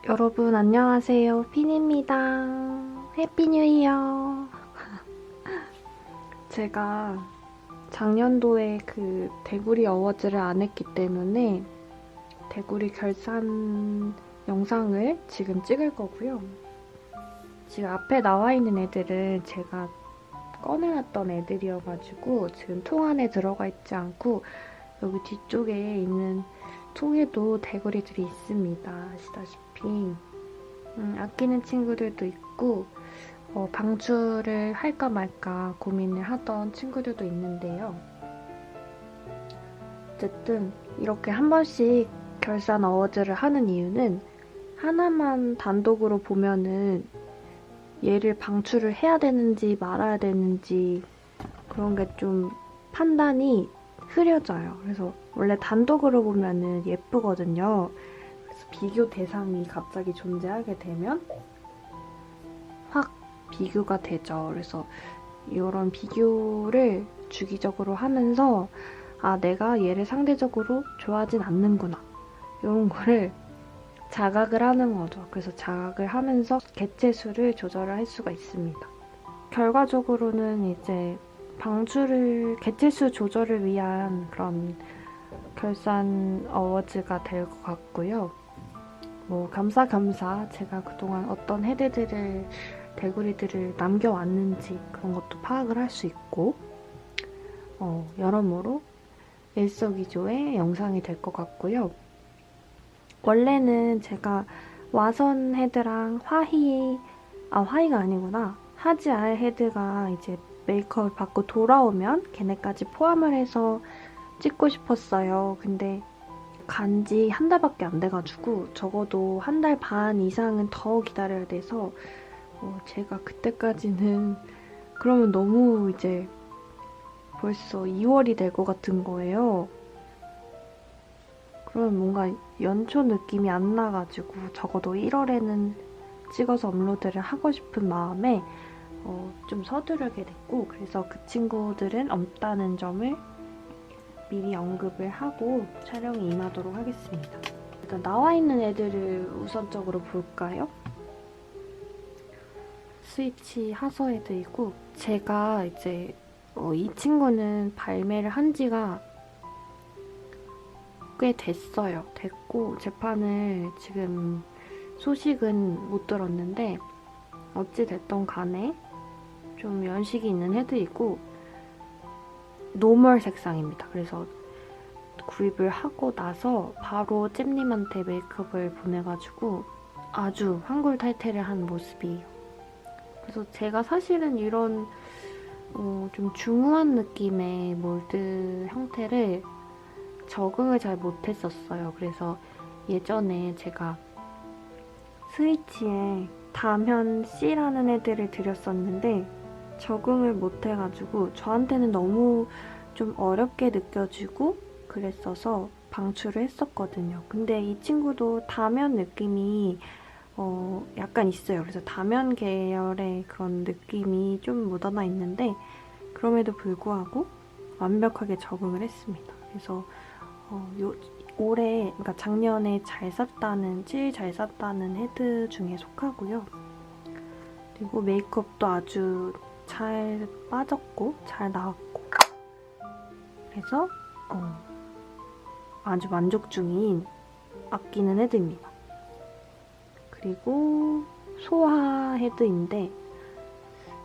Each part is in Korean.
여러분 안녕하세요. 핀입니다. 해피 뉴 이어. 제가 작년도에 그 대구리 어워즈를 안 했기 때문에 대구리 결산 영상을 지금 찍을 거고요. 지금 앞에 나와 있는 애들은 제가 꺼내놨던 애들이어가지고 지금 통 안에 들어가 있지 않고 여기 뒤쪽에 있는 통에도 대구리들이 있습니다. 아시다시피 아끼는 친구들도 있고 방출을 할까 말까 고민을 하던 친구들도 있는데요. 어쨌든 이렇게 한 번씩 결산 어워즈를 하는 이유는 하나만 단독으로 보면은 얘를 방출을 해야 되는지 말아야 되는지 그런 게 좀 판단이 흐려져요. 그래서 원래 단독으로 보면은 예쁘거든요. 그래서 비교 대상이 갑자기 존재하게 되면 확 비교가 되죠. 그래서 이런 비교를 주기적으로 하면서 아, 내가 얘를 상대적으로 좋아하진 않는구나. 이런 거를 자각을 하는 거죠. 그래서 자각을 하면서 개체수를 조절을 할 수가 있습니다. 결과적으로는 이제 개체수 조절을 위한 그런 결산 어워즈가 될 것 같고요. 뭐 겸사겸사 제가 그동안 어떤 대구리들을 남겨왔는지 그런 것도 파악을 할 수 있고 여러모로 일석이조의 영상이 될 것 같고요. 원래는 제가 와선 헤드랑 화희가 아니구나. 하지알 헤드가 이제 메이크업을 받고 돌아오면 걔네까지 포함을 해서 찍고 싶었어요. 근데 간지 한 달밖에 안 돼가지고 적어도 한 달 반 이상은 더 기다려야 돼서 제가 그때까지는 그러면 너무 이제 벌써 2월이 될 것 같은 거예요. 그러면 뭔가 연초 느낌이 안 나가지고 적어도 1월에는 찍어서 업로드를 하고 싶은 마음에 좀 서두르게 됐고 그래서 그 친구들은 없다는 점을 미리 언급을 하고 촬영에 임하도록 하겠습니다. 일단 나와 있는 애들을 우선적으로 볼까요? 스위치 하서 애들이고 제가 이제 이 친구는 발매를 한 지가 꽤 됐고 재판을 지금 소식은 못 들었는데 어찌됐던 간에 좀 연식이 있는 헤드이고 노멀 색상입니다. 그래서 구입을 하고 나서 바로 잼님한테 메이크업을 보내가지고 아주 환골탈태를 한 모습이에요. 그래서 제가 사실은 이런 좀 중후한 느낌의 몰드 형태를 적응을 잘 못했었어요. 그래서 예전에 제가 스위치에 다면 C라는 애들을 드렸었는데 적응을 못해가지고 저한테는 너무 좀 어렵게 느껴지고 그랬어서 방출을 했었거든요. 근데 이 친구도 다면 느낌이 약간 있어요. 그래서 다면 계열의 그런 느낌이 좀 묻어나 있는데 그럼에도 불구하고 완벽하게 적응을 했습니다. 그래서 그러니까 작년에 제일 잘 샀다는 헤드 중에 속하고요. 그리고 메이크업도 아주 잘 빠졌고 잘 나왔고 그래서 아주 만족 중인 아끼는 헤드입니다. 그리고 소화 헤드인데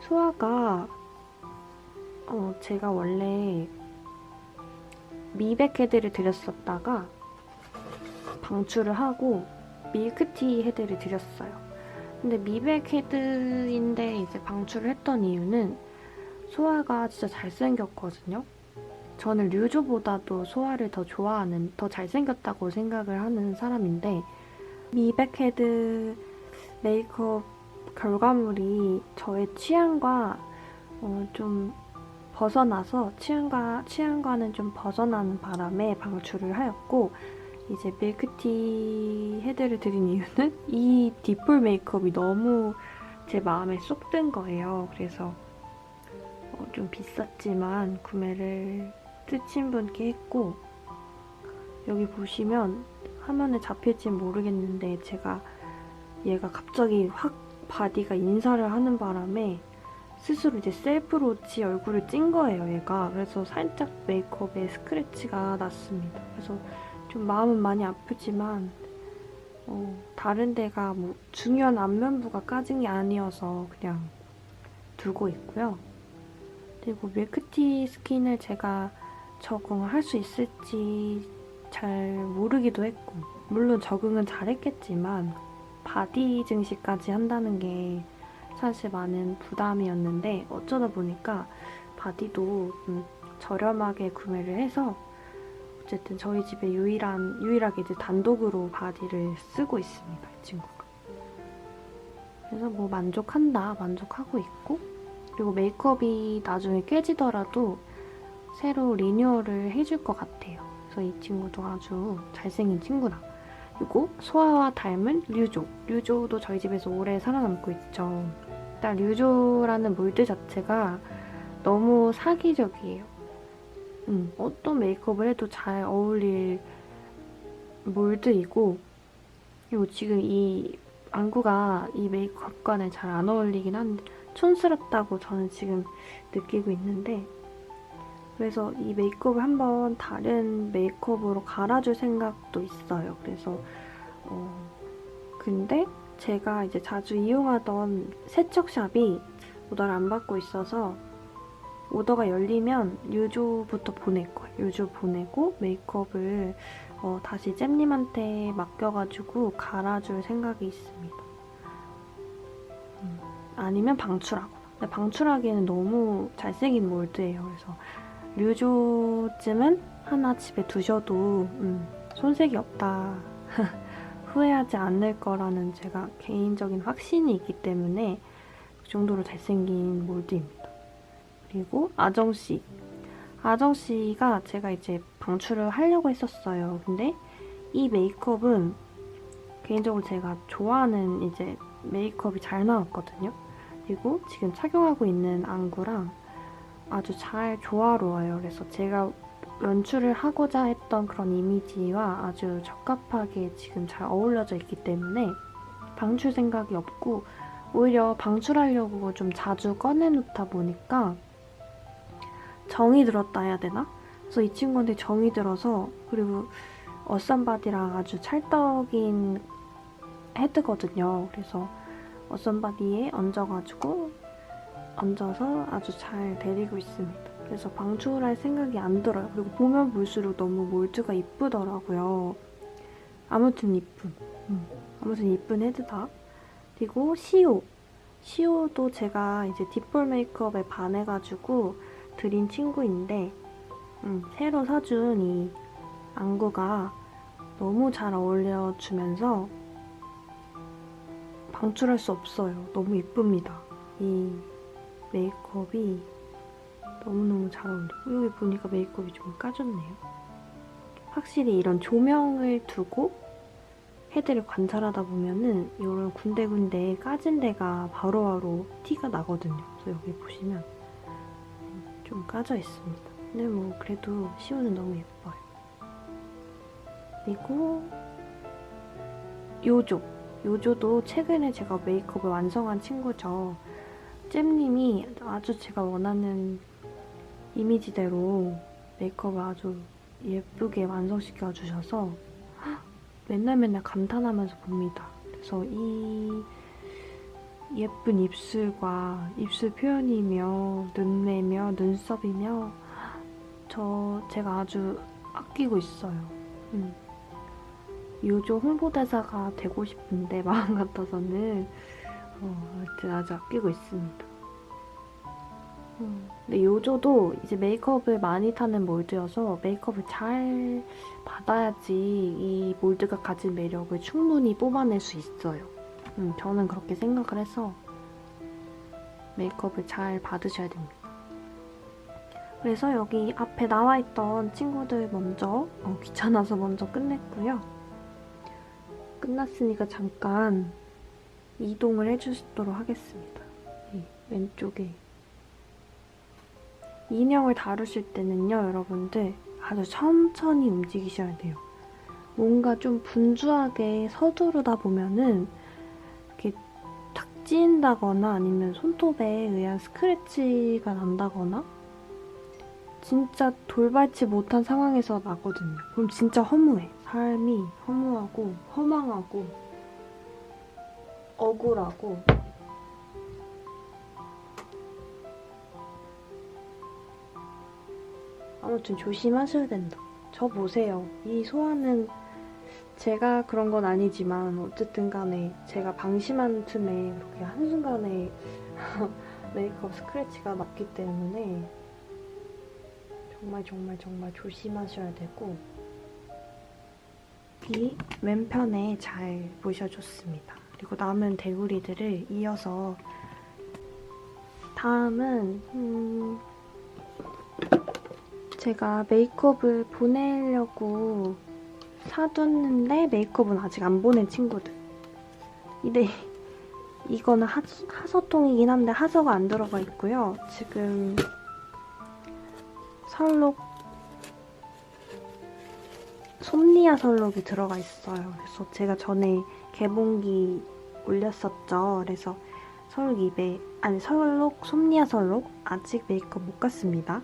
소화가 제가 원래 미백 헤드를 드렸었다가 방출을 하고 밀크티 헤드를 드렸어요. 근데 미백 헤드인데 이제 방출을 했던 이유는 소아가 진짜 잘생겼거든요. 저는 류조보다도 소아를 더 잘생겼다고 생각을 하는 사람인데 미백 헤드 메이크업 결과물이 저의 취향과 좀 벗어나서 취향과는 좀 벗어나는 바람에 방출을 하였고 이제 밀크티 헤드를 드린 이유는 이 딥볼 메이크업이 너무 제 마음에 쏙 든 거예요. 그래서 좀 비쌌지만 구매를 뜻친 분께 했고 여기 보시면 화면에 잡힐지 모르겠는데 제가 얘가 갑자기 확 바디가 인사를 하는 바람에 스스로 이제 셀프로 지 얼굴을 찐 거예요, 얘가. 그래서 살짝 메이크업에 스크래치가 났습니다. 그래서 좀 마음은 많이 아프지만 다른 데가 뭐 중요한 안면부가 까진 게 아니어서 그냥 두고 있고요. 그리고 밀크티 스킨을 제가 적응을 할 수 있을지 잘 모르기도 했고, 물론 적응은 잘했겠지만 바디 증시까지 한다는 게 사실 많은 부담이었는데 어쩌다 보니까 바디도 저렴하게 구매를 해서 어쨌든 저희 집에 유일하게 이제 단독으로 바디를 쓰고 있습니다, 이 친구가. 그래서 뭐 만족하고 있고, 그리고 메이크업이 나중에 깨지더라도 새로 리뉴얼을 해줄 것 같아요. 그래서 이 친구도 아주 잘생긴 친구다. 그리고 소아와 닮은 류조. 류조도 저희 집에서 오래 살아남고 있죠. 일단 류조라는 몰드 자체가 너무 사기적이에요. 어떤 메이크업을 해도 잘 어울릴 몰드이고, 그리고 지금 이 안구가 이 메이크업과는 잘 안 어울리긴 한데 촌스럽다고 저는 지금 느끼고 있는데, 그래서 이 메이크업을 한번 다른 메이크업으로 갈아줄 생각도 있어요. 그래서 근데 제가 이제 자주 이용하던 세척샵이 오더를 안 받고 있어서 오더가 열리면 유조부터 보낼 거예요. 유조 보내고 메이크업을 다시 잼님한테 맡겨가지고 갈아줄 생각이 있습니다. 아니면 방출하거나. 근데 방출하기에는 너무 잘생긴 몰드예요. 그래서 류조쯤은 하나 집에 두셔도 손색이 없다. 후회하지 않을 거라는 제가 개인적인 확신이 있기 때문에 그 정도로 잘생긴 몰드입니다. 그리고 아정씨. 아정씨가 제가 이제 방출을 하려고 했었어요. 근데 이 메이크업은 개인적으로 제가 좋아하는 이제 메이크업이 잘 나왔거든요. 그리고 지금 착용하고 있는 안구랑 아주 잘 조화로워요. 그래서 제가 연출을 하고자 했던 그런 이미지와 아주 적합하게 지금 잘 어울려져 있기 때문에 방출 생각이 없고, 오히려 방출하려고 좀 자주 꺼내놓다 보니까 정이 들었다 해야 되나? 그래서 이 친구한테 정이 들어서, 그리고 어썸바디랑 아주 찰떡인 헤드거든요. 그래서 어썸바디에 얹어서 아주 잘 데리고 있습니다. 그래서 방출할 생각이 안 들어요. 그리고 보면 볼수록 너무 몰드가 이쁘더라고요. 아무튼 이쁜 헤드다. 그리고 시오도 제가 이제 딥볼 메이크업에 반해가지고 드린 친구인데 새로 사준 이 안구가 너무 잘 어울려주면서 방출할 수 없어요. 너무 이쁩니다. 이 메이크업이 너무너무 잘 어울리고, 여기 보니까 메이크업이 좀 까졌네요. 확실히 이런 조명을 두고 헤드를 관찰하다 보면은 이런 군데군데 까진 데가 바로바로 티가 나거든요. 그래서 여기 보시면 좀 까져 있습니다. 근데 뭐 그래도 시오는 너무 예뻐요. 그리고 요조도 최근에 제가 메이크업을 완성한 친구죠. 잼님이 아주 제가 원하는 이미지대로 메이크업을 아주 예쁘게 완성시켜 주셔서 맨날 감탄하면서 봅니다. 그래서 이 예쁜 입술과 입술 표현이며 눈매며 눈썹이며 제가 아주 아끼고 있어요. 요조 홍보대사가 되고 싶은데 마음 같아서는 아주 아끼고 있습니다. 근데 요조도 이제 메이크업을 많이 타는 몰드여서 메이크업을 잘 받아야지 이 몰드가 가진 매력을 충분히 뽑아낼 수 있어요. 저는 그렇게 생각을 해서 메이크업을 잘 받으셔야 됩니다. 그래서 여기 앞에 나와있던 친구들 먼저 귀찮아서 먼저 끝냈고요. 끝났으니까 잠깐 이동을 해주시도록 하겠습니다. 왼쪽에 인형을 다루실 때는요, 여러분들 아주 천천히 움직이셔야 돼요. 뭔가 좀 분주하게 서두르다 보면은 찌인다거나 아니면 손톱에 의한 스크래치가 난다거나 진짜 돌발치 못한 상황에서 나거든요. 그럼 진짜 허무해. 삶이 허무하고 허망하고 억울하고. 아무튼 조심하셔야 된다. 저 보세요. 이 소아는 제가 그런 건 아니지만 어쨌든 간에 제가 방심한 틈에 그렇게 한순간에 메이크업 스크래치가 났기 때문에 정말 조심하셔야 되고, 이 왼편에 잘 보셔줬습니다. 그리고 남은 대구리들을 이어서 다음은 제가 메이크업을 보내려고 사뒀는데 메이크업은 아직 안 보낸 친구들. 근데 이거는 하서통이긴 한데 하서가 안 들어가 있고요. 지금 설록, 솜니아 설록이 들어가 있어요. 그래서 제가 전에 개봉기 올렸었죠. 그래서 설록, 솜니아 설록 아직 메이크업 못 갔습니다.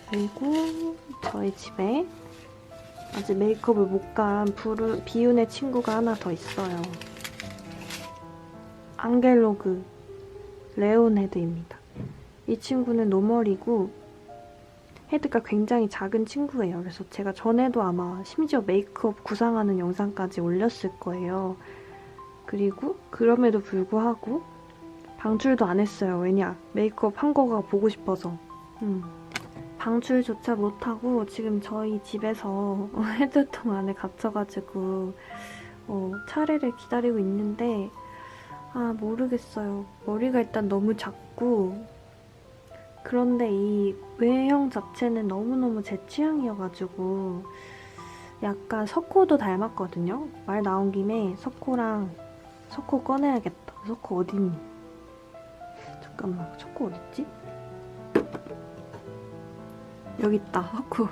그리고 저희 집에 아직 메이크업을 못 간 비운의 친구가 하나 더 있어요. 앙겔로그 레온 헤드입니다. 이 친구는 노멀이고 헤드가 굉장히 작은 친구예요. 그래서 제가 전에도 아마 심지어 메이크업 구상하는 영상까지 올렸을 거예요. 그리고 그럼에도 불구하고 방출도 안 했어요. 왜냐? 메이크업 한 거가 보고 싶어서. 방출조차 못하고 지금 저희 집에서 헤드통 안에 갇혀가지고 차례를 기다리고 있는데, 모르겠어요. 머리가 일단 너무 작고, 그런데 이 외형 자체는 너무너무 제 취향이어가지고 약간 석호도 닮았거든요. 말 나온 김에 석호 꺼내야겠다. 석호 어딨니? 잠깐만, 석호 어딨지? 여기 있다, 석호.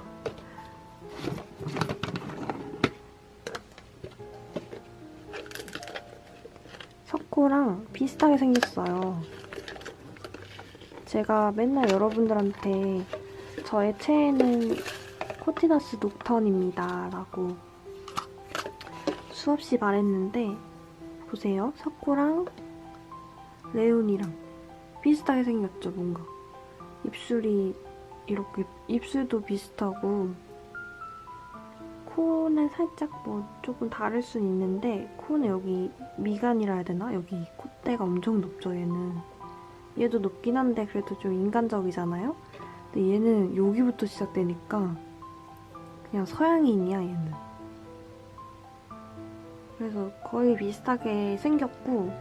석호랑 비슷하게 생겼어요. 제가 맨날 여러분들한테 저의 최애는 코티너스 녹턴입니다 라고 수없이 말했는데, 보세요. 석호랑 레온이랑 비슷하게 생겼죠, 뭔가. 입술이 이렇게, 입술도 비슷하고, 코는 살짝 조금 다를 순 있는데, 코는 여기 미간이라 해야 되나? 여기 콧대가 엄청 높죠, 얘는. 얘도 높긴 한데 그래도 좀 인간적이잖아요? 근데 얘는 여기부터 시작되니까 그냥 서양인이야, 얘는. 그래서 거의 비슷하게 생겼고,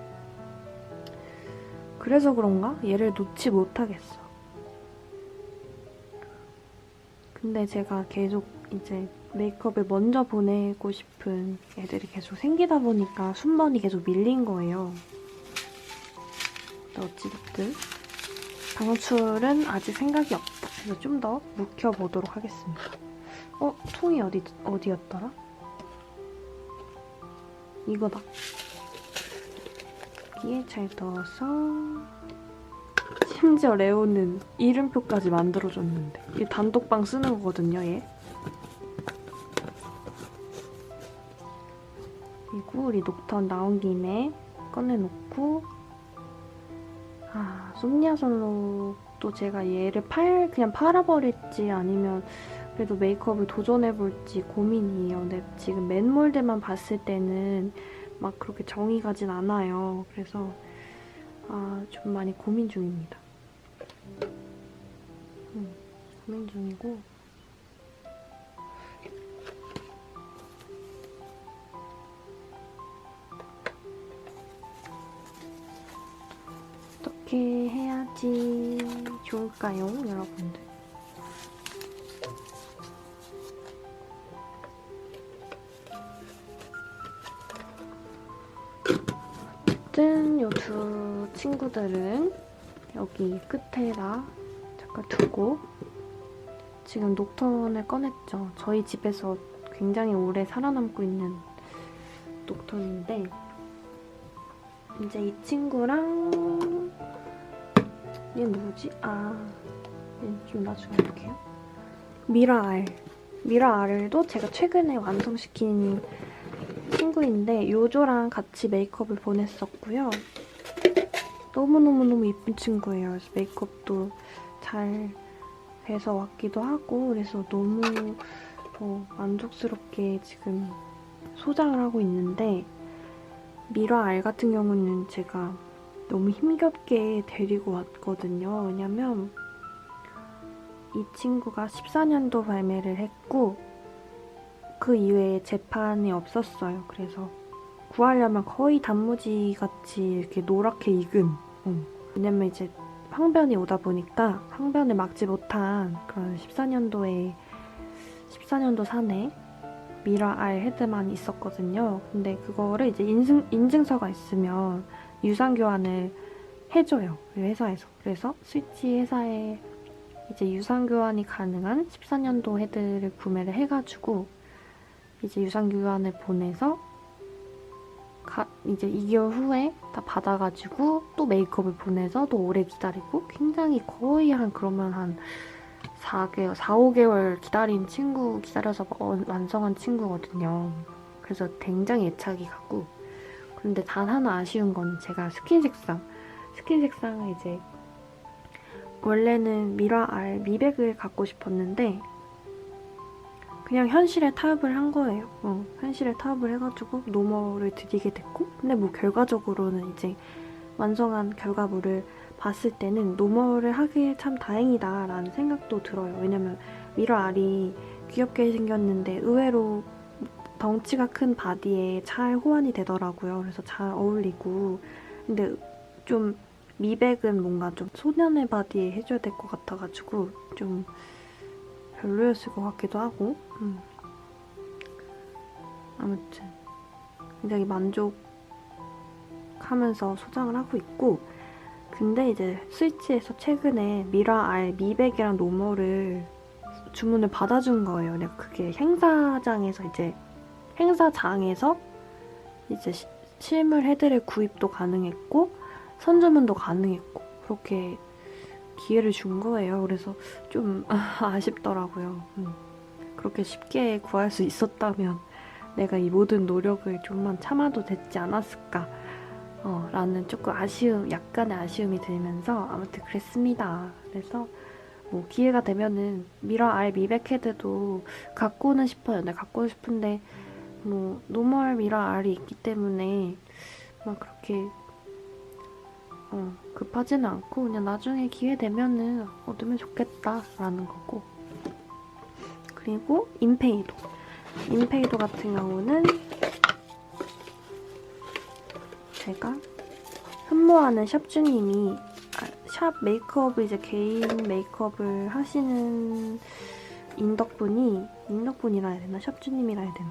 그래서 그런가? 얘를 놓지 못하겠어. 근데 제가 계속 이제 메이크업을 먼저 보내고 싶은 애들이 계속 생기다 보니까 순번이 계속 밀린 거예요. 어찌됐든 방출은 아직 생각이 없다. 그래서 좀 더 묵혀보도록 하겠습니다. 통이 어디였더라? 이거다. 여기에 잘 넣어서, 심지어 레오는 이름표까지 만들어줬는데, 이게 단독방 쓰는 거거든요, 얘. 그리고 우리 녹턴 나온 김에 꺼내놓고, 솜니아 설록도 제가 얘를 그냥 팔아버릴지 아니면 그래도 메이크업을 도전해볼지 고민이에요. 근데 지금 맨몰드만 봤을 때는 막 그렇게 정이 가진 않아요. 그래서 좀 많이 고민 중입니다. 고민 중이고, 어떻게 해야지 좋을까요, 여러분들? 어쨌든 이 두 친구들은 여기 끝에다 잠깐 두고, 지금 녹턴을 꺼냈죠. 저희 집에서 굉장히 오래 살아남고 있는 녹턴인데, 이제 이 친구랑 얘 누구지? 얘 좀 나중에 할게요. 미라 R도 제가 최근에 완성시킨 친구인데 요조랑 같이 메이크업을 보냈었고요. 너무너무너무 이쁜 친구예요. 그래서 메이크업도 잘 돼서 왔기도 하고 그래서 너무 만족스럽게 지금 소장을 하고 있는데 미라 R 같은 경우는 제가 너무 힘겹게 데리고 왔거든요. 왜냐면 이 친구가 14년도 발매를 했고 그 이외에 재판이 없었어요. 그래서 구하려면 거의 단무지같이 이렇게 노랗게 익은 왜냐면 이제 황변이 오다 보니까 황변을 막지 못한 그런 14년도 산에 미라 R 헤드만 있었거든요. 근데 그거를 이제 인증서가 있으면 유상 교환을 해줘요. 회사에서. 그래서 스위치 회사에 이제 유상 교환이 가능한 14년도 헤드를 구매를 해가지고 이제 유상 교환을 보내서 이제 2개월 후에 다 받아가지고 또 메이크업을 보내서 또 오래 기다리고 굉장히 거의 그러면 한 4개월, 4, 5개월 기다려서 완성한 친구거든요. 그래서 굉장히 애착이 가고 그런데 단 하나 아쉬운 건 제가 스킨 색상을 이제 원래는 미라 R 미백을 갖고 싶었는데 그냥 현실에 타협을 한 거예요. 현실에 타협을 해가지고 노멀을 드리게 됐고 근데 뭐 결과적으로는 이제 완성한 결과물을 봤을 때는 노멀을 하길 참 다행이다 라는 생각도 들어요. 왜냐면 미라 R이 귀엽게 생겼는데 의외로 덩치가 큰 바디에 잘 호환이 되더라고요. 그래서 잘 어울리고 근데 좀 미백은 뭔가 좀 소년의 바디에 해줘야 될 것 같아가지고 좀 별로였을 것 같기도 하고 아무튼 굉장히 만족하면서 소장을 하고 있고 근데 이제 스위치에서 최근에 미라 R 미백이랑 노멀을 주문을 받아준 거예요. 내가 그게 행사장에서 이제 실물 헤드를 구입도 가능했고 선주문도 가능했고 그렇게 기회를 준 거예요. 그래서 좀 아쉽더라고요. 그렇게 쉽게 구할 수 있었다면 내가 이 모든 노력을 좀만 참아도 됐지 않았을까 라는 조금 약간의 아쉬움이 들면서 아무튼 그랬습니다. 그래서 뭐 기회가 되면은 미라 R 미백 헤드도 갖고는 싶어요. 근데 갖고 싶은데 뭐 노멀 미라 R이 있기 때문에 막 그렇게 급하지는 않고 그냥 나중에 기회 되면은 얻으면 좋겠다라는 거고 그리고 인페이도 같은 경우는 제가 흠모하는 샵주님이 샵 메이크업을 이제 개인 메이크업을 하시는 인덕분이라 해야 되나? 샵주님이라 해야 되나?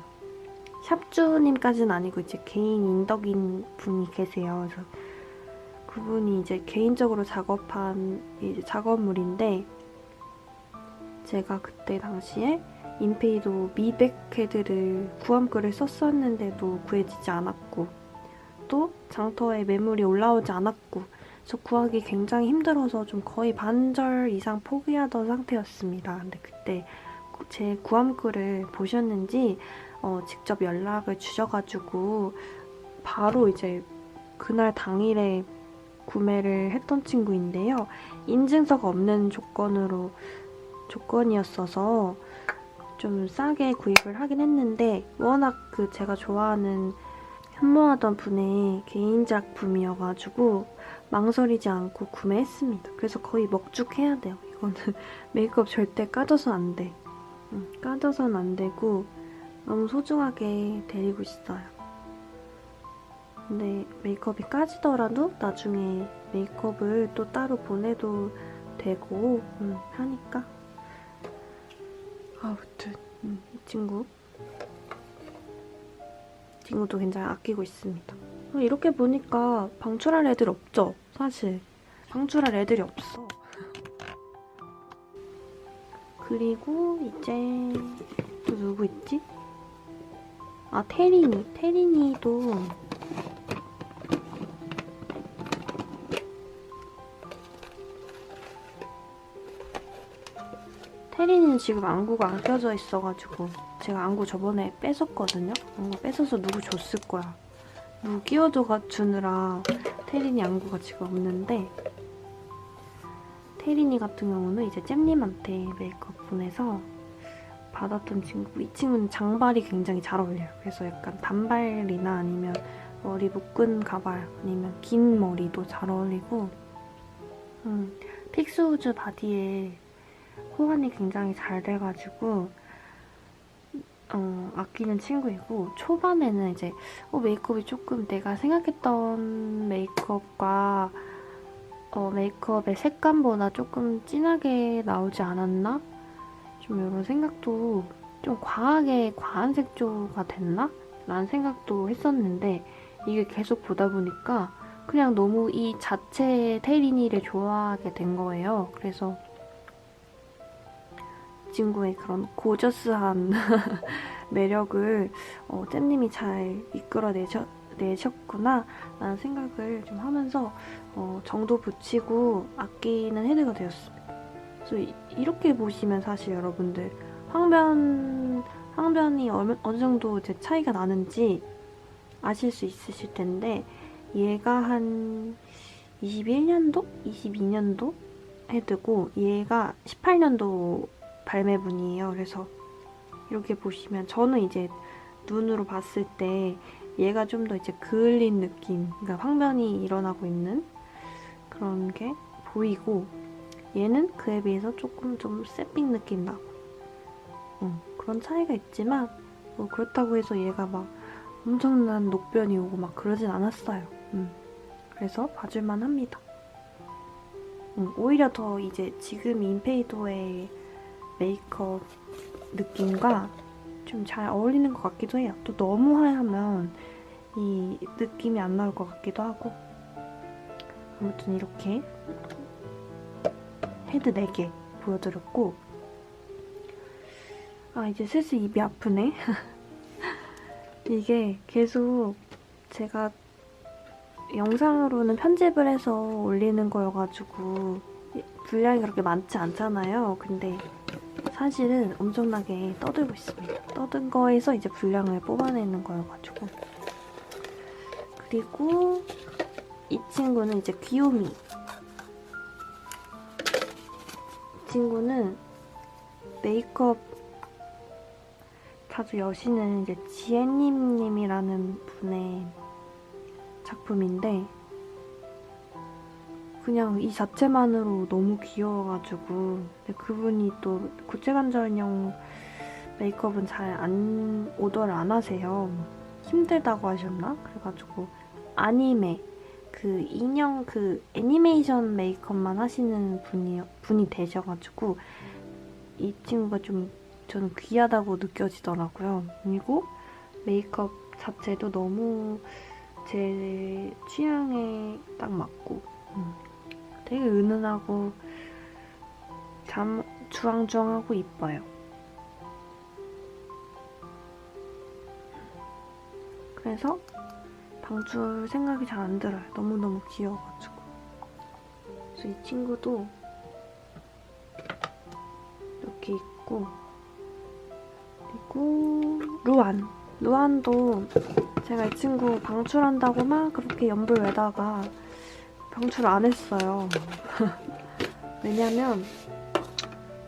샵주님까지는 아니고 이제 개인 인덕인 분이 계세요. 그래서 그분이 이제 개인적으로 작업한 이제 작업물인데 제가 그때 당시에 인페이도 미백 헤드를 구함글을 썼었는데도 구해지지 않았고 또 장터에 매물이 올라오지 않았고 그래서 구하기 굉장히 힘들어서 좀 거의 반절 이상 포기하던 상태였습니다. 근데 그때 제 구함글을 보셨는지 직접 연락을 주셔가지고 바로 이제 그날 당일에 구매를 했던 친구인데요. 인증서가 없는 조건이었어서 좀 싸게 구입을 하긴 했는데 워낙 제가 좋아하는 흠모하던 분의 개인 작품이어가지고 망설이지 않고 구매했습니다. 그래서 거의 먹죽해야 돼요. 이거는 메이크업 절대 까져서 안 돼. 까져선 안 되고 너무 소중하게 데리고 있어요. 근데 메이크업이 까지더라도 나중에 메이크업을 또 따로 보내도 되고 하니까 아무튼 이 친구도 굉장히 아끼고 있습니다. 이렇게 보니까 방출할 애들 없죠? 사실 방출할 애들이 없어. 그리고 이제 또 누구 있지? 테리니도 혜린이는 지금 안구가 안 껴져 있어가지고 제가 안구 저번에 뺏었거든요. 안구 뺏어서 누구 줬을 거야. 누구 끼워줘 주느라 태린이 안구가 지금 없는데, 태린이 같은 경우는 이제 잼님한테 메이크업 보내서 받았던 친구. 이 친구는 장발이 굉장히 잘 어울려요. 그래서 약간 단발이나 아니면 머리 묶은 가발 아니면 긴 머리도 잘 어울리고, 픽스우즈 바디에 호환이 굉장히 잘 돼가지고 아끼는 친구이고, 초반에는 이제 메이크업이 조금 내가 생각했던 메이크업과 메이크업의 색감보다 조금 진하게 나오지 않았나? 좀 이런 생각도, 좀 과하게 과한 색조가 됐나? 라는 생각도 했었는데, 이게 계속 보다 보니까 그냥 너무 이 자체 테리니를 좋아하게 된 거예요. 그래서 이 친구의 그런 고저스한 매력을 잼님이 잘 이끌어내셨구나 라는 생각을 좀 하면서 정도 붙이고 아끼는 헤드가 되었습니다. 그래서 이렇게 보시면 사실 여러분들 황변이 어느 정도 이제 차이가 나는지 아실 수 있으실 텐데, 얘가 한 21년도? 22년도 헤드고 얘가 18년도 발매분이에요. 그래서 이렇게 보시면 저는 이제 눈으로 봤을 때 얘가 좀 더 이제 그을린 느낌, 그러니까 황변이 일어나고 있는 그런 게 보이고, 얘는 그에 비해서 조금 좀 쌔핑 느낌 나고 그런 차이가 있지만 뭐 그렇다고 해서 얘가 막 엄청난 녹변이 오고 막 그러진 않았어요. 그래서 봐줄만 합니다. 오히려 더 이제 지금 인페이도의 메이크업 느낌과 좀 잘 어울리는 것 같기도 해요. 또 너무 하얗면 이 느낌이 안 나올 것 같기도 하고. 아무튼 이렇게 헤드 4개 보여드렸고, 이제 슬슬 입이 아프네. 이게 계속 제가 영상으로는 편집을 해서 올리는 거여가지고 분량이 그렇게 많지 않잖아요. 근데 사실은 엄청나게 떠들고 있습니다. 떠든 거에서 이제 분량을 뽑아내는 거여가지고. 그리고 이 친구는 이제 귀요미. 이 친구는 메이크업 자주 여시는 이제 지혜님이라는 분의 작품인데, 그냥 이 자체만으로 너무 귀여워가지고, 근데 그분이 또 구체관절용 메이크업은 잘 오더를 안 하세요. 힘들다고 하셨나? 그래가지고 아니메, 그 인형 그 애니메이션 메이크업만 하시는 분이 되셔가지고 이 친구가 좀 저는 귀하다고 느껴지더라고요. 그리고 메이크업 자체도 너무 제 취향에 딱 맞고 되게 은은하고 주황주황하고 이뻐요. 그래서 방출 생각이 잘 안 들어요. 너무너무 귀여워가지고. 그래서 이 친구도 이렇게 있고, 그리고 루안도 제가 이 친구 방출한다고 막 그렇게 연불 외다가 방출 안 했어요. 왜냐면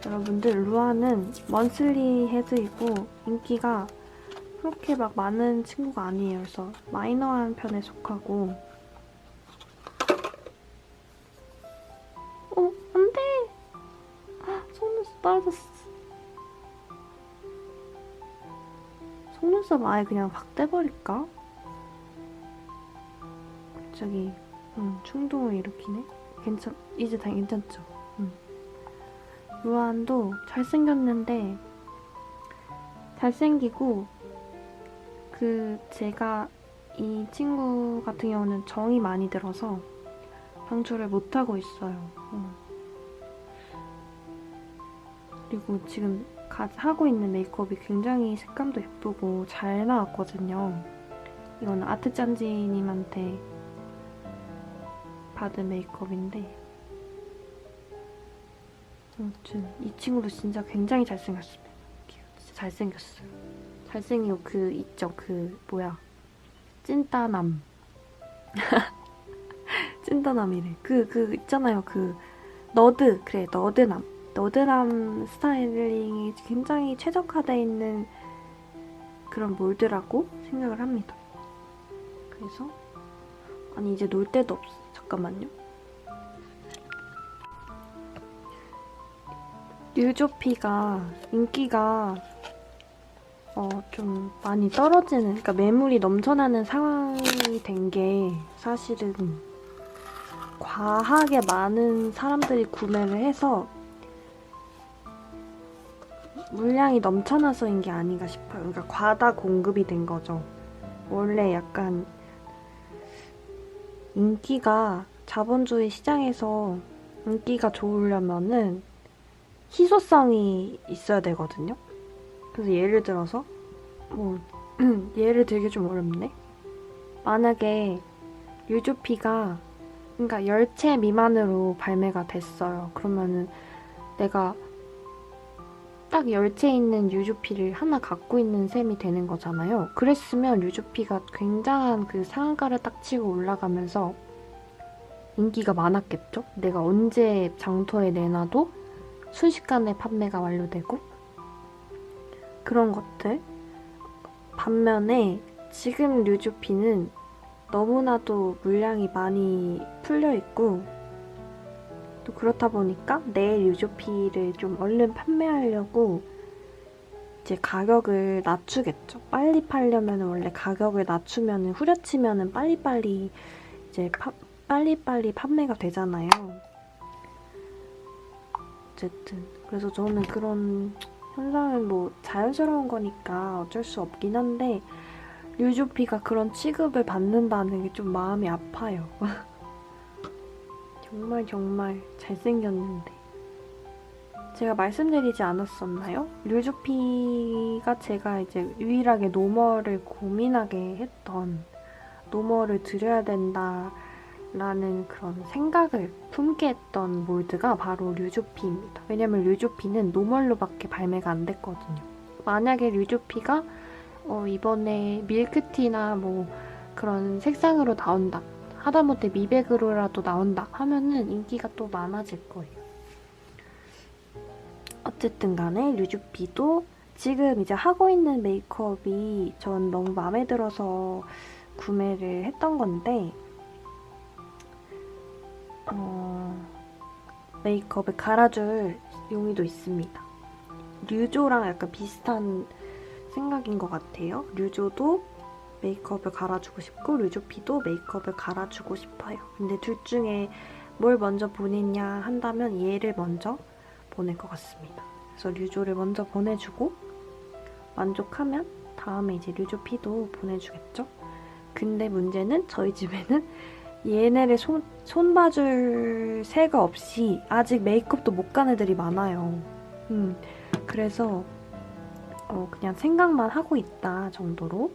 여러분들, 루안은 먼슬리 헤드이고 인기가 그렇게 막 많은 친구가 아니에요. 그래서 마이너한 편에 속하고. 안 돼! 속눈썹 떨어졌어. 속눈썹 아예 그냥 확 떼버릴까? 갑자기 충동을 일으키네? 이제 다 괜찮죠? 루안도 잘생겼는데, 잘생기고, 제가 이 친구 같은 경우는 정이 많이 들어서 방출을 못하고 있어요. 그리고 지금 하고 있는 메이크업이 굉장히 색감도 예쁘고 잘 나왔거든요. 이거는 아트짠지님한테 받은 메이크업인데, 아무튼 이 친구도 진짜 굉장히 잘생겼습니다. 진짜 잘생겼어요. 잘생기고 그 있죠. 그 뭐야 찐따남. 찐따남이래. 그 있잖아요. 그 너드 그래 너드남. 너드남 스타일링이 굉장히 최적화되어 있는 그런 몰드라고 생각을 합니다. 그래서 아니 이제 놀 데도 없어. 잠깐만요. 뉴조피가 인기가 좀 많이 떨어지는, 그러니까 매물이 넘쳐나는 상황이 된 게 사실은 과하게 많은 사람들이 구매를 해서 물량이 넘쳐나서인 게 아닌가 싶어요. 그러니까 과다 공급이 된 거죠. 원래 약간 인기가 자본주의 시장에서 인기가 좋으려면은 희소성이 있어야 되거든요. 그래서 예를 들어서 뭐 예를 들기 좀 어렵네. 만약에 유조피가 그러니까 10채 미만으로 발매가 됐어요. 그러면은 내가 딱 10채 있는 유조피를 하나 갖고 있는 셈이 되는 거잖아요. 그랬으면 유조피가 굉장한 그 상한가를 딱 치고 올라가면서 인기가 많았겠죠? 내가 언제 장터에 내놔도 순식간에 판매가 완료되고 그런 것들. 반면에 지금 류조피는 너무나도 물량이 많이 풀려있고 또 그렇다 보니까 내 류조피를 좀 얼른 판매하려고 이제 가격을 낮추겠죠. 빨리 팔려면 원래 가격을 낮추면 후려치면 빨리빨리 이제 빨리빨리 판매가 되잖아요. 어쨌든 그래서 저는 그런 현상은 뭐 자연스러운 거니까 어쩔 수 없긴 한데 류조피가 그런 취급을 받는다는 게 좀 마음이 아파요. 정말 잘생겼는데 제가 말씀드리지 않았었나요? 류조피가 제가 이제 유일하게 노멀을 고민하게 했던 노멀을 들여야 된다 라는 그런 생각을 품게 했던 몰드가 바로 류조피입니다. 왜냐면 류조피는 노멀로밖에 발매가 안 됐거든요. 만약에 류조피가 이번에 밀크티나 뭐 그런 색상으로 나온다, 하다못해 미백으로라도 나온다 하면은 인기가 또 많아질 거예요. 어쨌든 간에 류조피도 지금 이제 하고 있는 메이크업이 전 너무 마음에 들어서 구매를 했던 건데 메이크업을 갈아줄 용의도 있습니다. 류조랑 약간 비슷한 생각인 것 같아요. 류조도 메이크업을 갈아주고 싶고 류조피도 메이크업을 갈아주고 싶어요. 근데 둘 중에 뭘 먼저 보냈냐 한다면 얘를 먼저 보낼 것 같습니다. 그래서 류조를 먼저 보내주고 만족하면 다음에 이제 류조피도 보내주겠죠. 근데 문제는 저희 집에는 얘네를 손봐줄 새가 없이 아직 메이크업도 못 간 애들이 많아요. 그래서 그냥 생각만 하고 있다 정도로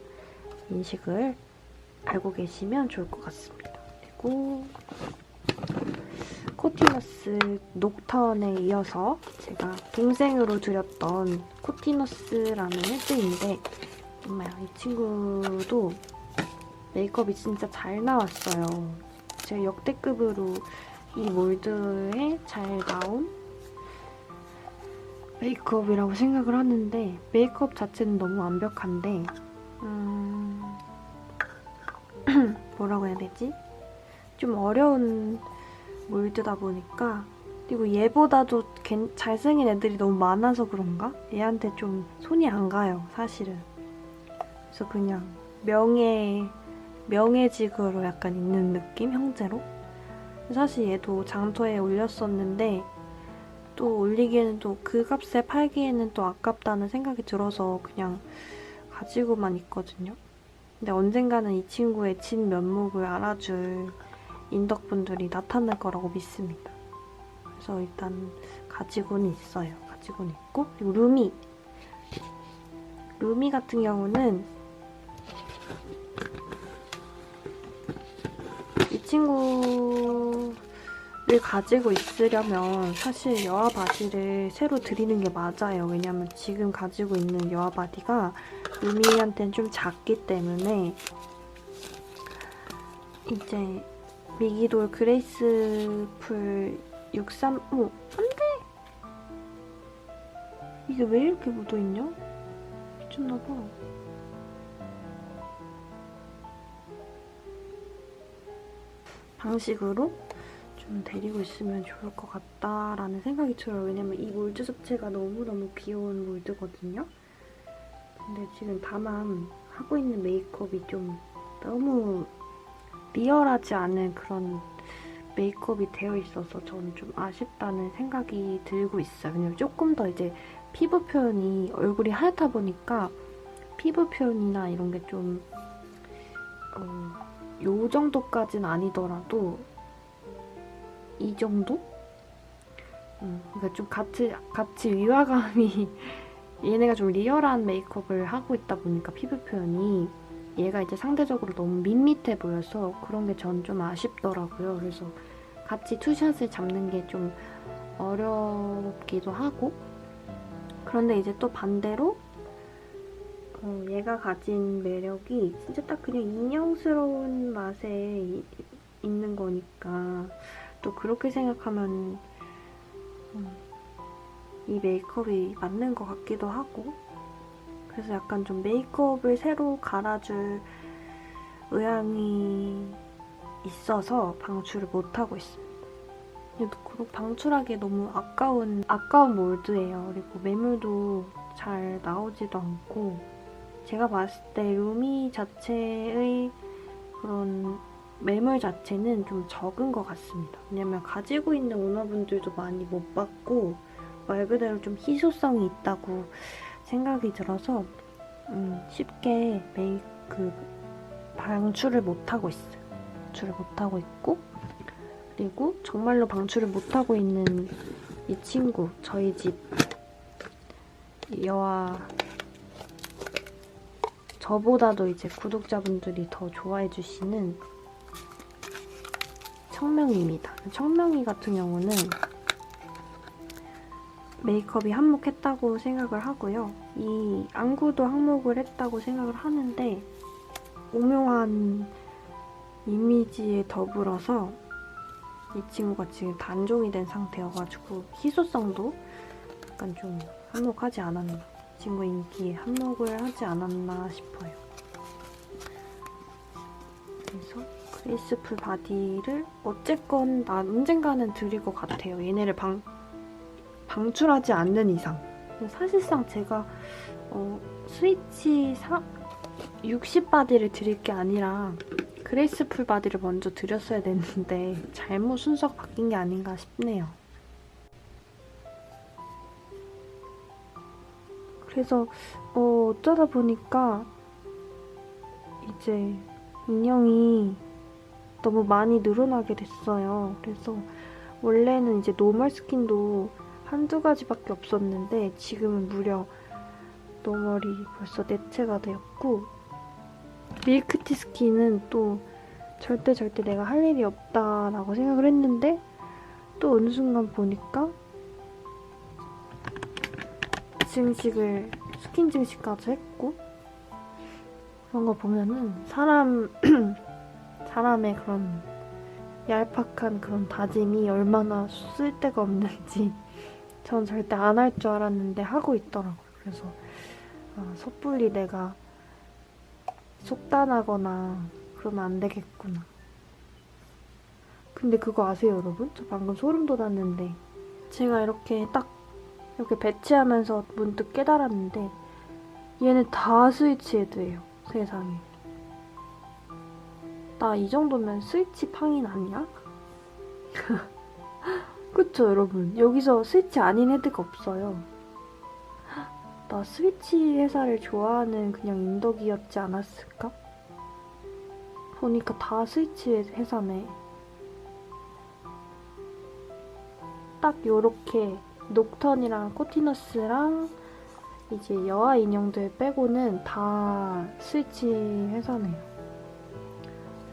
인식을 알고 계시면 좋을 것 같습니다. 그리고 코티너스 녹턴에 이어서 제가 동생으로 드렸던 코티너스라는 헤드인데 정말 이 친구도 메이크업이 진짜 잘 나왔어요. 제가 역대급으로 이 몰드에 잘 나온 메이크업이라고 생각을 하는데 메이크업 자체는 너무 완벽한데 뭐라고 해야 되지? 좀 어려운 몰드다 보니까 그리고 얘보다도 잘생긴 애들이 너무 많아서 그런가? 얘한테 좀 손이 안 가요, 사실은. 그래서 그냥 명예직으로 약간 있는 느낌? 형제로? 사실 얘도 장터에 올렸었는데 또 올리기에는 또 그 값에 팔기에는 또 아깝다는 생각이 들어서 그냥 가지고만 있거든요. 근데 언젠가는 이 친구의 진면목을 알아줄 인덕분들이 나타날 거라고 믿습니다. 그래서 일단 가지고는 있어요. 가지고는 있고 그리고 루미 같은 경우는 이 친구는 가지고 있으려면 사실 여아 바디를 새로 드리는 게 맞아요. 왜냐면 지금 가지고 있는 여아 바디가 루미한테는 좀 작기 때문에 이제 미기돌 그레이스풀 635 안돼! 이게 왜 이렇게 묻어있냐? 미쳤나봐. 방식으로 좀 데리고 있으면 좋을 것 같다라는 생각이 들어요. 왜냐면 이 몰드 자체가 너무너무 귀여운 몰드거든요. 근데 지금 다만 하고 있는 메이크업이 좀 너무 리얼하지 않은 그런 메이크업이 되어 있어서 저는 좀 아쉽다는 생각이 들고 있어요. 왜냐면 조금 더 이제 피부 표현이 얼굴이 하얗다 보니까 피부 표현이나 이런 게 좀 요 정도까진 아니더라도 이 정도? 그러니까 좀 같이 위화감이 얘네가 좀 리얼한 메이크업을 하고 있다 보니까 피부 표현이 얘가 이제 상대적으로 너무 밋밋해 보여서 그런 게 전 좀 아쉽더라고요. 그래서 같이 투샷을 잡는 게 좀 어렵기도 하고 그런데 이제 또 반대로 얘가 가진 매력이 진짜 딱 그냥 인형스러운 맛에 있는 거니까 또 그렇게 생각하면 이 메이크업이 맞는 것 같기도 하고 그래서 약간 좀 메이크업을 새로 갈아줄 의향이 있어서 방출을 못하고 있습니다. 그리고 방출하기에 너무 아까운 몰드예요. 그리고 매물도 잘 나오지도 않고 제가 봤을 때 루미 자체의 그런 매물 자체는 좀 적은 것 같습니다. 왜냐면 가지고 있는 오너분들도 많이 못 봤고 말 그대로 좀 희소성이 있다고 생각이 들어서 쉽게 방출을 못하고 있어요. 방출을 못하고 있고 그리고 정말로 방출을 못하고 있는 이 친구 저희 집 여아 저보다도 이제 구독자분들이 더 좋아해주시는 청명이입니다. 청명이 같은 경우는 메이크업이 한몫했다고 생각을 하고요. 이 안구도 한몫을 했다고 생각을 하는데 오묘한 이미지에 더불어서 이 친구가 지금 단종이 된 상태여가지고 희소성도 약간 좀 한몫하지 않았나 이 친구 인기에 한몫을 하지 않았나 싶어요. 그래서 그레이스풀 바디를 어쨌건 언젠가는 드릴 것 같아요. 얘네를 방출하지 않는 이상. 사실상 제가 스위치 60 바디를 드릴 게 아니라 그레이스풀 바디를 먼저 드렸어야 됐는데 잘못 순서가 바뀐 게 아닌가 싶네요. 그래서 어쩌다 보니까 이제 인형이 너무 많이 늘어나게 됐어요. 그래서 원래는 이제 노멀 스킨도 한두 가지밖에 없었는데 지금은 무려 노멀이 벌써 4채가 되었고 밀크티 스킨은 또 절대 내가 할 일이 없다라고 생각을 했는데 또 어느 순간 보니까 스킨 증식까지 했고 그런 거 보면은 사람의 그런 얄팍한 그런 다짐이 얼마나 쓸데가 없는지 전 절대 안 할 줄 알았는데 하고 있더라고요. 그래서 섣불리 내가 속단하거나 그러면 안 되겠구나. 근데 그거 아세요, 여러분? 저 방금 소름 돋았는데 제가 이렇게 배치하면서 문득 깨달았는데 얘는 다 스위치 헤드예요. 세상에. 나 이 정도면 스위치 팡인 아니야? 그쵸, 여러분? 여기서 스위치 아닌 헤드가 없어요. 나 스위치 회사를 좋아하는 그냥 인덕이었지 않았을까? 보니까 다 스위치 회사네. 딱 요렇게 녹턴이랑 코티너스랑 이제 여아 인형들 빼고는 다 스위치 회사네요.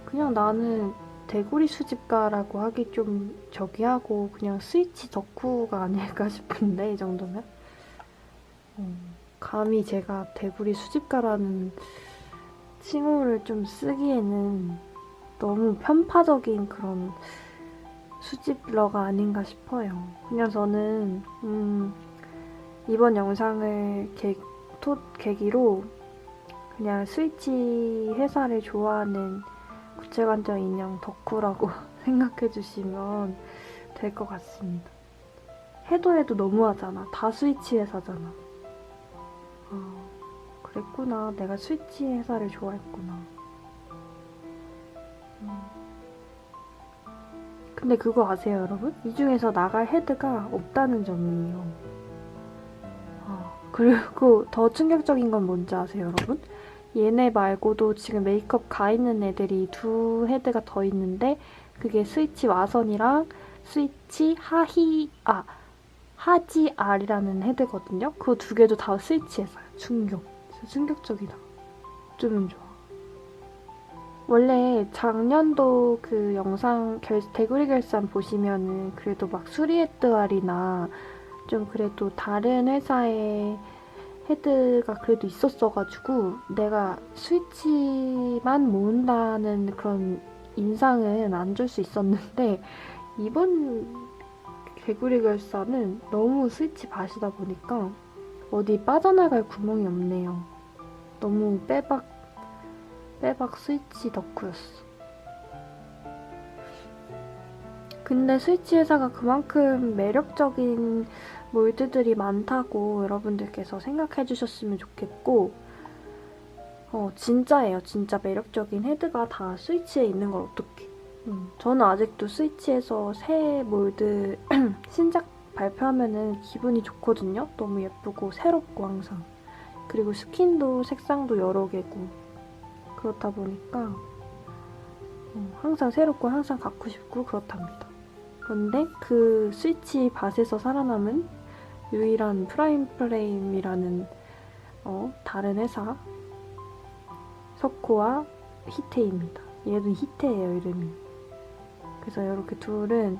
그냥 나는 대구리 수집가라고 하기 좀 저기하고 그냥 스위치 덕후가 아닐까 싶은데 이 정도면 감히 제가 대구리 수집가라는 칭호를 좀 쓰기에는 너무 편파적인 그런 수집러가 아닌가 싶어요. 그냥 저는 이번 영상을 계기로 그냥 스위치 회사를 좋아하는 구체관절 인형 덕후라고 생각해주시면 될 것 같습니다. 해도 너무하잖아. 다 스위치 회사잖아. 그랬구나. 내가 스위치 회사를 좋아했구나. 근데 그거 아세요, 여러분? 이 중에서 나갈 헤드가 없다는 점이에요. 그리고 더 충격적인 건 뭔지 아세요, 여러분? 얘네 말고도 지금 메이크업 가 있는 애들이 2 헤드가 더 있는데 그게 스위치 와선이랑 스위치 하지 R이라는 헤드거든요. 그 2개도 다 스위치 회사야. 충격. 진짜 충격적이다. 어쩌면 좋아. 원래 작년도 그 영상 대구리 결산 보시면은 그래도 막 수리헤드알이나 좀 그래도 다른 회사의 헤드가 그래도 있었어가지고 내가 스위치만 모은다는 그런 인상은 안 줄 수 있었는데 이번 개구리 결사는 너무 스위치 밭이다 보니까 어디 빠져나갈 구멍이 없네요. 너무 빼박 스위치 덕후였어. 근데 스위치 회사가 그만큼 매력적인 몰드들이 많다고 여러분들께서 생각해 주셨으면 좋겠고 진짜예요. 진짜 매력적인 헤드가 다 스위치에 있는 걸 어떡해. 저는 아직도 스위치에서 새 몰드 신작 발표하면은 기분이 좋거든요. 너무 예쁘고 새롭고 항상. 그리고 스킨도 색상도 여러 개고 그렇다 보니까 항상 새롭고 항상 갖고 싶고 그렇답니다. 그런데 그 스위치 밭에서 살아남은 유일한 프라임 프레임이라는 다른 회사 석코와 히테입니다. 얘도 히테예요, 이름이. 그래서 이렇게 둘은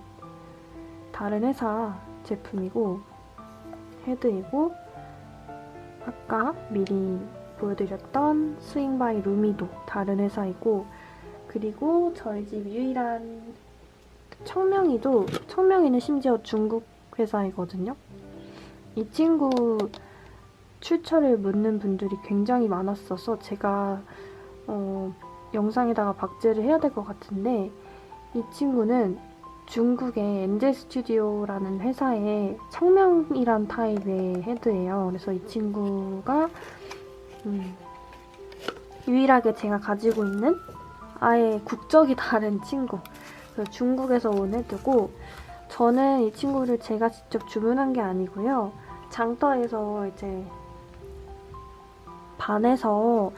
다른 회사 제품이고 헤드이고 아까 미리 보여드렸던 스윙 바이 루미도 다른 회사이고 그리고 저희 집 유일한 청명이는 심지어 중국 회사이거든요. 이 친구 출처를 묻는 분들이 굉장히 많았어서 제가 영상에다가 박제를 해야 될 것 같은데 이 친구는 중국의 엔젤 스튜디오라는 회사의 청명이란 타입의 헤드예요. 그래서 이 친구가 유일하게 제가 가지고 있는 아예 국적이 다른 친구. 그래서 중국에서 온 헤드고 저는 이 친구를 제가 직접 주문한 게 아니고요. 장터에서 이제 반에서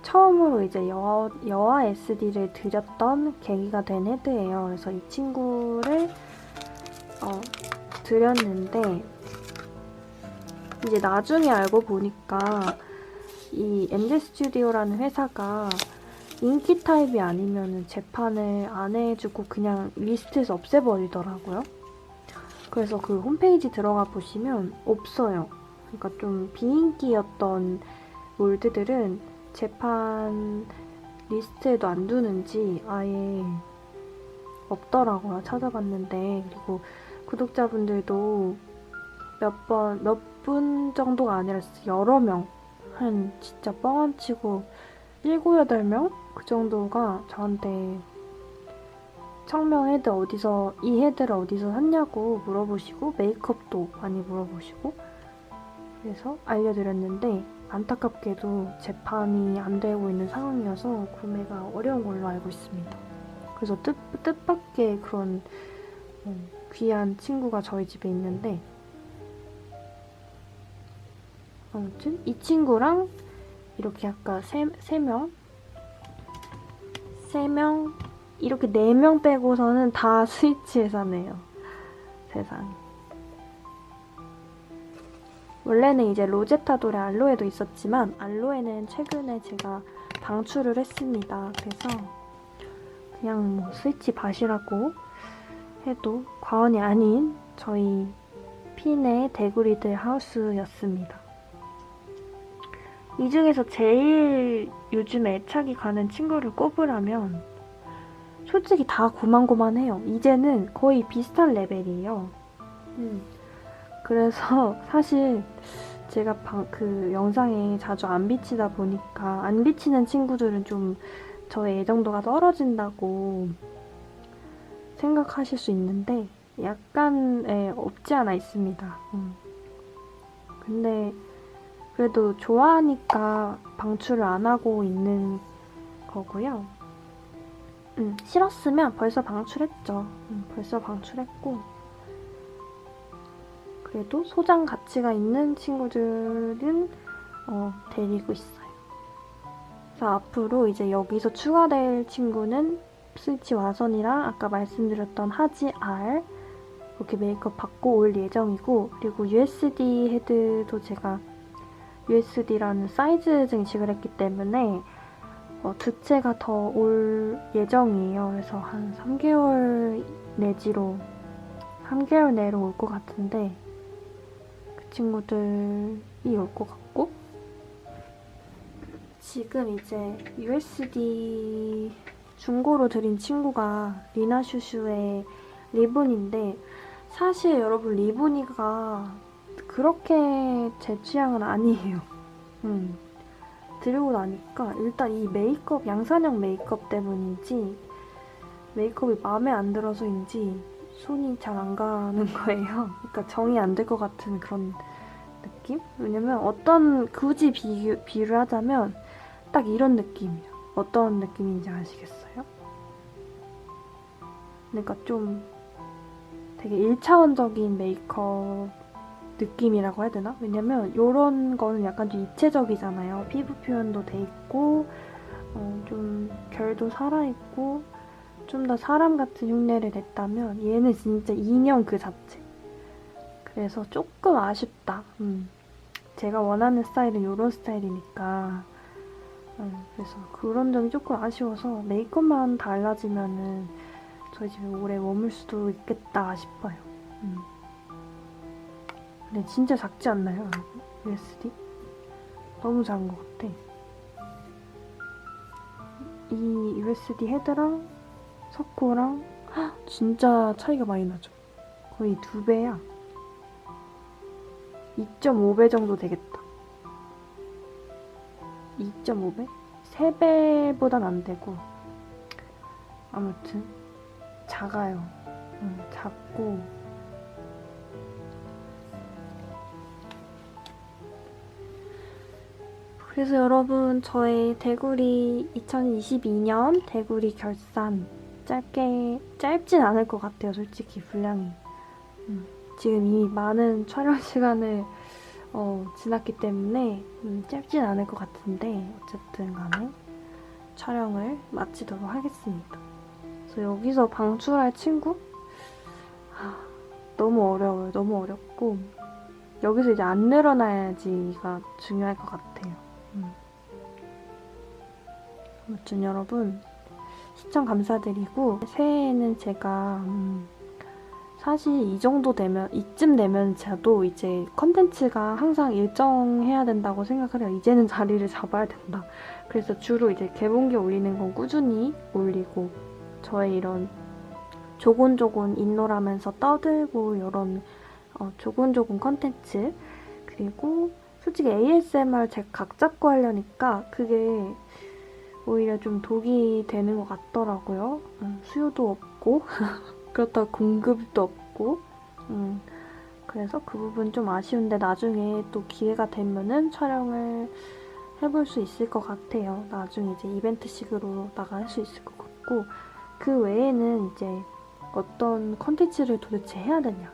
처음으로 이제 여화 SD를 드렸던 계기가 된 헤드예요. 그래서 이 친구를 드렸는데 이제 나중에 알고 보니까 이 엔젤 스튜디오라는 회사가 인기 타입이 아니면 재판을 안 해주고 그냥 리스트에서 없애버리더라고요. 그래서 그 홈페이지 들어가 보시면 없어요. 그러니까 좀 비인기였던 몰드들은 재판 리스트에도 안 두는지 아예 없더라고요. 찾아봤는데. 그리고 구독자분들도 몇 분 정도가 아니라 여러 명, 한 진짜 뻥 안 치고 7, 8명? 그 정도가 저한테 청명 헤드 이 헤드를 어디서 샀냐고 물어보시고 메이크업도 많이 물어보시고 그래서 알려드렸는데 안타깝게도 재판이 안 되고 있는 상황이어서 구매가 어려운 걸로 알고 있습니다. 그래서 뜻밖의 그런 귀한 친구가 저희 집에 있는데 아무튼 이 친구랑 이렇게 아까 3명 이렇게 4명 빼고서는 다 스위치 회사네요. 세상에. 원래는 이제 로제타돌의 알로에도 있었지만 알로에는 최근에 제가 방출을 했습니다. 그래서 그냥 뭐 스위치 밭이라고 해도 과언이 아닌 저희 핀의 대구리들 하우스였습니다. 이 중에서 제일 요즘 애착이 가는 친구를 꼽으라면 솔직히 다 고만고만해요. 이제는 거의 비슷한 레벨이에요. 그래서 사실 제가 그 영상에 자주 안 비치다 보니까 안 비치는 친구들은 좀 저의 애정도가 떨어진다고 생각하실 수 있는데 약간 없지 않아 있습니다. 근데 그래도 좋아하니까 방출을 안 하고 있는 거고요. 싫었으면 벌써 방출했죠. 벌써 방출했고 그래도 소장 가치가 있는 친구들은 데리고 있어요. 그래서 앞으로 이제 여기서 추가될 친구는 스위치 와선이랑 아까 말씀드렸던 하지 R 그렇게 메이크업 받고 올 예정이고 그리고 USD 헤드도 제가 USD라는 사이즈 증식을 했기 때문에 두 채가 더 올 예정이에요. 그래서 한 3개월 내지로 3개월 내로 올 것 같은데 그 친구들이 올 것 같고 지금 이제 USD 중고로 드린 친구가 리나슈슈의 리보니인데 사실 여러분 리보니가 그렇게 제 취향은 아니에요. 들고 나니까 일단 이 메이크업, 양산형 메이크업 때문인지 메이크업이 마음에 안 들어서인지 손이 잘 안 가는 거예요. 그러니까 정이 안 될 것 같은 그런 느낌? 왜냐면 굳이 비유를 하자면 딱 이런 느낌이에요. 어떤 느낌인지 아시겠어요? 그러니까 좀 되게 1차원적인 메이크업 느낌이라고 해야 되나? 왜냐면 이런 거는 약간 좀 입체적이잖아요. 피부 표현도 돼 있고 좀 결도 살아있고 좀 더 사람 같은 흉내를 냈다면 얘는 진짜 인형 그 자체. 그래서 조금 아쉽다. 제가 원하는 스타일은 이런 스타일이니까 그래서 그런 점이 조금 아쉬워서 메이크업만 달라지면은 저희 집에 오래 머물 수도 있겠다 싶어요. 근데 진짜 작지 않나요, 여러분? USD? 너무 작은 것 같아. 이 USD 헤드랑 서코랑 진짜 차이가 많이 나죠. 거의 2배야. 2.5배 정도 되겠다. 2.5배? 3배보단 안 되고 아무튼 작아요. 작고 그래서 여러분 저의 대구리 2022년 대구리 결산 짧진 않을 것 같아요. 솔직히 분량이 지금 이미 많은 촬영 시간을 지났기 때문에 짧진 않을 것 같은데 어쨌든 간에 촬영을 마치도록 하겠습니다. 그래서 여기서 방출할 친구? 너무 어려워요. 너무 어렵고 여기서 이제 안 늘어나야지가 중요할 것 같아요. 아무튼 여러분 시청 감사드리고 새해에는 제가 사실 이쯤 되면 저도 이제 컨텐츠가 항상 일정해야 된다고 생각을 해요. 이제는 자리를 잡아야 된다. 그래서 주로 이제 개봉기 올리는 건 꾸준히 올리고 저의 이런 조곤조곤 인롤하면서 떠들고 이런 조곤조곤 컨텐츠 그리고 솔직히 ASMR 제가 각 잡고 하려니까 그게 오히려 좀 독이 되는 것 같더라고요. 수요도 없고 그렇다고 공급도 없고 그래서 그 부분 좀 아쉬운데 나중에 또 기회가 되면은 촬영을 해볼 수 있을 것 같아요. 나중에 이제 이벤트식으로 나갈 수 있을 것 같고 그 외에는 이제 어떤 컨텐츠를 도대체 해야 되냐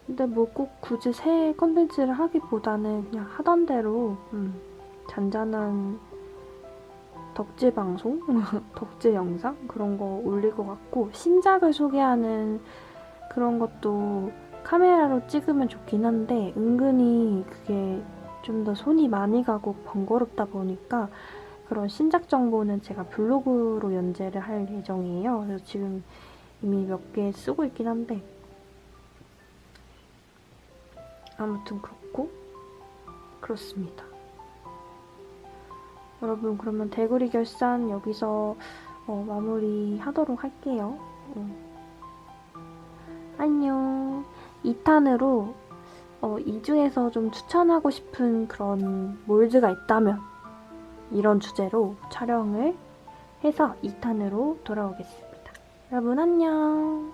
근데 뭐 꼭 굳이 새 컨텐츠를 하기보다는 그냥 하던 대로 잔잔한 덕질 방송? 덕질 영상? 그런 거 올릴 것 같고 신작을 소개하는 그런 것도 카메라로 찍으면 좋긴 한데 은근히 그게 좀 더 손이 많이 가고 번거롭다 보니까 그런 신작 정보는 제가 블로그로 연재를 할 예정이에요. 그래서 지금 이미 몇 개 쓰고 있긴 한데 아무튼 그렇고 그렇습니다. 여러분 그러면 대구리 결산 여기서 마무리 하도록 할게요. 안녕. 2탄으로 이 중에서 좀 추천하고 싶은 그런 몰드가 있다면 이런 주제로 촬영을 해서 2탄으로 돌아오겠습니다. 여러분 안녕.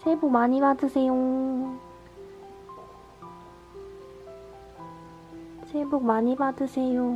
새해 복 많이 받으세요. 새해 복 많이 받으세요.